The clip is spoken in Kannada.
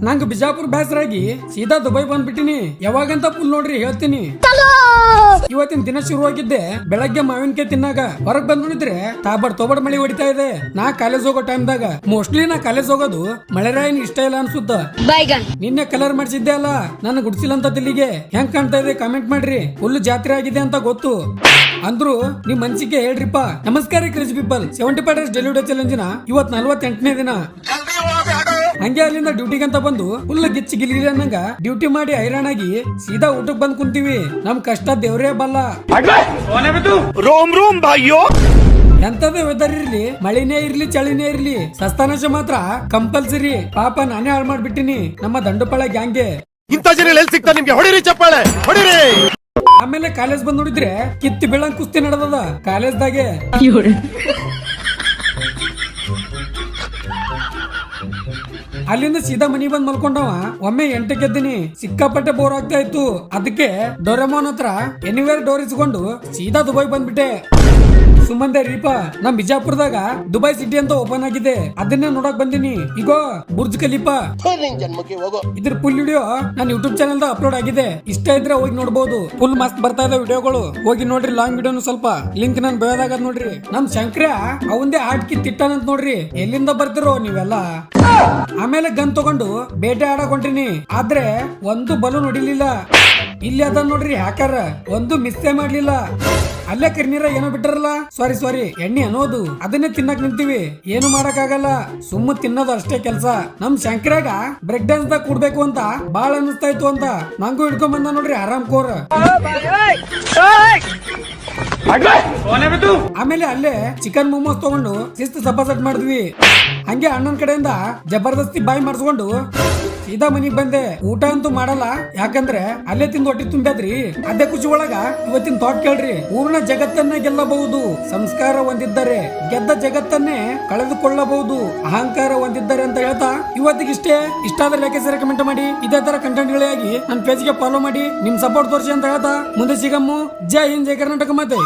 ನಂಗ್ ಬಿಜಾಪುರ್ ಬೇಸರಾಗಿ ಸೀದಾ ದುಬೈ ಬಂದ್ಬಿಟ್ಟಿನಿ. ಯಾವಾಗಂತ ಫುಲ್ ನೋಡ್ರಿ ಹೇಳ್ತೀನಿ. ಇವತ್ತಿನ ದಿನ ಶುರುವಾಗಿದ್ದೆ ಬೆಳಗ್ಗೆ ಮಾವಿನಕಾಯಿ ತಿನ್ನಾಗ. ಹೊರಗ್ ಬಂದ್ಬಿಟ್ಟಿದ್ರೆ ತೋಬಡ್ ಮಳಿ ಹೊಡಿತಾ ಇದೆ. ನಾ ಕಾಲೇಜ್ ಹೋಗೋ ಟೈಮ್ದಾಗ ಮೋಸ್ಟ್ಲಿ ನಾ ಕಾಲೇಜ್ ಹೋಗೋದು ಮಳೆರಾಯನ್ ಇಷ್ಟ ಇಲ್ಲ ಅನ್ಸುತ್ತ. ನಿನ್ನೆ ಕಲರ್ ಮಾಡಿಸಿದ್ದೆ ಅಲ್ಲ, ನನ್ನ ಗುಡ್ಸಿಲ್ಲ ಅಂತ ತಿಲ್ಲಿಗೆ ಹೆಂಗ್ ಕಾಣ್ತಾ ಇದೆ ಕಾಮೆಂಟ್ ಮಾಡ್ರಿ. ಫುಲ್ ಜಾತ್ರೆ ಆಗಿದೆ ಅಂತ ಗೊತ್ತು ಅಂದ್ರು ನಿಮ್ ಮನ್ಸಿಗೆ ಹೇಳ್ರಿಪ್ಪ. ನಮಸ್ಕಾರ ಕ್ರೇಜಿ ಪೀಪಲ್, 75 ಡೇಸ್ ಡೆಲಿವರಿ ಚಾಲೆಂಜಿನ ಇವತ್ 48ನೇ ದಿನ. ಹಂಗೆ ಅಲ್ಲಿಂದ ಡ್ಯೂಟಿಗೆ ಅಂತ ಬಂದು ಫುಲ್ ಗಿಚ್ಚಿ ಗಿಲಿಗಿಲಿ ಅನ್ನಂಗ ಡ್ಯೂಟಿ ಮಾಡಿ ಹೈರಾಣಾಗಿ ಸೀದಾ ಊಟಕ್ ಬಂದ್ ಕುಂತೀವಿ. ನಮ್ ಕಷ್ಟ ದೇವ್ರೇ ಬಲ್ಲ. ರೋಮ್ ರೋಮ್ ಭಾಯ್ಯೋ. ಎಂತದೇ ವೆದರ್ ಇರ್ಲಿ, ಮಳಿನೇ ಇರ್ಲಿ ಚಳಿನೇ ಇರ್ಲಿ, ಸಸ್ತಾನಾಶ ಮಾತ್ರ ಕಂಪಲ್ಸರಿ. ಪಾಪ ನಾನೇ ಹಾಳು ಮಾಡ್ಬಿಟ್ಟಿನಿ ನಮ್ಮ ದಂಡುಪಾಳ ಗ್ಯಾಂಗ್ಗೆ. ಇಂಥ ಜನ ಎಲ್ಲಿ ಸಿಗ್ತಾ ನಿಮ್ಗೆ? ಹೊಡಿರಿ ಚಪ್ಪಾಳೆ ಹೊಡಿರಿ. ಆಮೇಲೆ ಕಾಲೇಜ್ ಬಂದ್ ನೋಡಿದ್ರೆ ಕಿತ್ತಿ ಬೀಳಂಗ್ ಕುಸ್ತಿ ನಡೆದದ ಕಾಲೇಜ್ದಾಗೆ. ಅಲ್ಲಿಂದ ಸೀದಾ ಮನಿ ಬಂದ್ ಮಲ್ಕೊಂಡವ. ಒಮ್ಮೆ 8ಕ್ಕೆ ಎದ್ದೀನಿ. ಸಿಕ್ಕಾಪಟ್ಟೆ ಬೋರ್ ಆಗ್ತಾ ಇತ್ತು. ಅದಕ್ಕೆ ಡೋರೆಮೋನ್ ಹತ್ರ ಎನಿವೇರ್ ಡೋರ್ ಇಸ್ಕೊಂಡು ಸೀದಾ ದುಬೈ ಬಂದ್ಬಿಟ್ಟೆ. ಸುಮ್ಮಂದೆ ರೀಪಾ, ನಮ್ ಬಿಜಾಪುರದಾಗ ದುಬೈ ಸಿಟಿ ಅಂತ ಓಪನ್ ಆಗಿದೆ, ಅದನ್ನೇ ನೋಡಕ್ ಬಂದಿನಿ. ಈಗೋ ಬುರ್ಜ್ ಖಲೀಫಾ ಇದ್ರ ಫುಲ್ ವಿಡಿಯೋ ನನ್ನ ಯೂಟ್ಯೂಬ್ ಚಾನಲ್ ಅಪ್ಲೋಡ್ ಆಗಿದೆ. ಇಷ್ಟ ಇದ್ರೆ ಹೋಗಿ ನೋಡಬಹುದು. ಫುಲ್ ಮಸ್ತ್ ಬರ್ತಾ ಇದೆ ವಿಡಿಯೋಗಳು, ಹೋಗಿ ನೋಡ್ರಿ. ಲಾಂಗ್ ವಿಡಿಯೋನು ಸ್ವಲ್ಪ ಲಿಂಕ್ ನನ್ ಬಯೋದಾಗ ನೋಡ್ರಿ. ನಮ್ ಶಂಕ್ರ ಅವಂದೇ ಆಟ್ಕಿ ತಿಟ್ಟಾನಂತ ನೋಡ್ರಿ. ಎಲ್ಲಿಂದ ಬರ್ತಿರೋ ನೀವೆಲ್ಲ? ಆಮೇಲೆ ಗನ್ ತಗೊಂಡು ಬೇಟೆ ಆಡಕ್ ಹೊಂಟಿನಿ. ಆದ್ರೆ ಒಂದು ಬಲು ನೋಡಿಲಿಲ್ಲ. ಇಲ್ಲಿ ಅದ ನೋಡ್ರಿ ಹ್ಯಾಕರ್, ಒಂದು ಮಿಸ್ಸೇ ಮಾಡ್ಲಿಲ್ಲ. ಅಲ್ಲೇ ಕರ್ನೀರ ಏನೋ ಬಿಟ್ಟಾರಲ್ಲ, ಸಾರಿ ಎಣ್ಣೆ ಅನ್ನೋದು, ಅದನ್ನೇ ತಿನ್ನಕ್ ನಿಂತೀವಿ. ಏನು ಮಾಡಕ್ ಆಗಲ್ಲ, ಸುಮ್ಮ ತಿನ್ನೋದು ಅಷ್ಟೇ ಕೆಲ್ಸ. ನಮ್ ಶಂಕರಾಗ ಬ್ರೇಕ್ ಡ್ಯಾನ್ಸ್ ದಾಗ ಕೂಡ್ಬೇಕು ಅಂತ ಬಾಳ ಅನಿಸ್ತಾ ಇತ್ತು ಅಂತ ನಂಗೂ ಹಿಡ್ಕೊಂಡ್ ಬಂದ ನೋಡ್ರಿ ಆರಾಮ್ ಕೋರ್. ಆಮೇಲೆ ಅಲ್ಲೇ ಚಿಕನ್ ಮೊಮೋಸ್ ತಗೊಂಡು ಶಿಸ್ತು ಸಬ್ಬಾಸಟ್ ಮಾಡಿದ್ವಿ. ಹಂಗೆ ಅಣ್ಣನ್ ಕಡೆಯಿಂದ ಜಬರ್ದಸ್ತಿ ಬಾಯಿ ಮಾಡಿಸ್ಕೊಂಡು ಸೀದಾ ಮನಿಗ್ ಬಂದೆ. ಊಟ ಅಂತೂ ಮಾಡಲ್ಲ, ಯಾಕಂದ್ರೆ ಅಲ್ಲೇ ತಿಂದು ಹೊಟ್ಟಿ ತುಂಬ್ಯಾದ್ರಿ. ಅದೇ ಖುಷಿ ಒಳಗ ಇವತ್ತಿನ ಥಾಟ್ ಕೇಳ್ರಿ. ಪೂರ್ಣ ಜಗತ್ತನ್ನೇ ಗೆಲ್ಲಬಹುದು, ಸಂಸ್ಕಾರ ಹೊಂದಿದ್ದರೆ ಗೆದ್ದ ಜಗತ್ತನ್ನೇ ಕಳೆದುಕೊಳ್ಳಬಹುದು, ಅಹಂಕಾರ ಹೊಂದಿದ್ದಾರೆ ಅಂತ ಹೇಳ್ತಾ ಇವತ್ತಿಗಿಷ್ಟೇ. ಇಷ್ಟ ಆದ್ರೆ ಲೈಕ್ ಸೇರಿ ಕಮೆಂಟ್ ಮಾಡಿ. ಇದೇ ತರ ಕಂಟೆಂಟ್ ಗಳಿಗಾಗಿ ನನ್ನ ಪೇಜ್ಗೆ ಫಾಲೋ ಮಾಡಿ. ನಿಮ್ ಸಪೋರ್ಟ್ ತೋರಿಸಿ ಅಂತ ಹೇಳ್ತಾ ಮುಂದೆ ಸಿಗಮ್ಮು. ಜೈ ಹಿಂದ್, ಜೈ ಕರ್ನಾಟಕ ಮಾತೆ.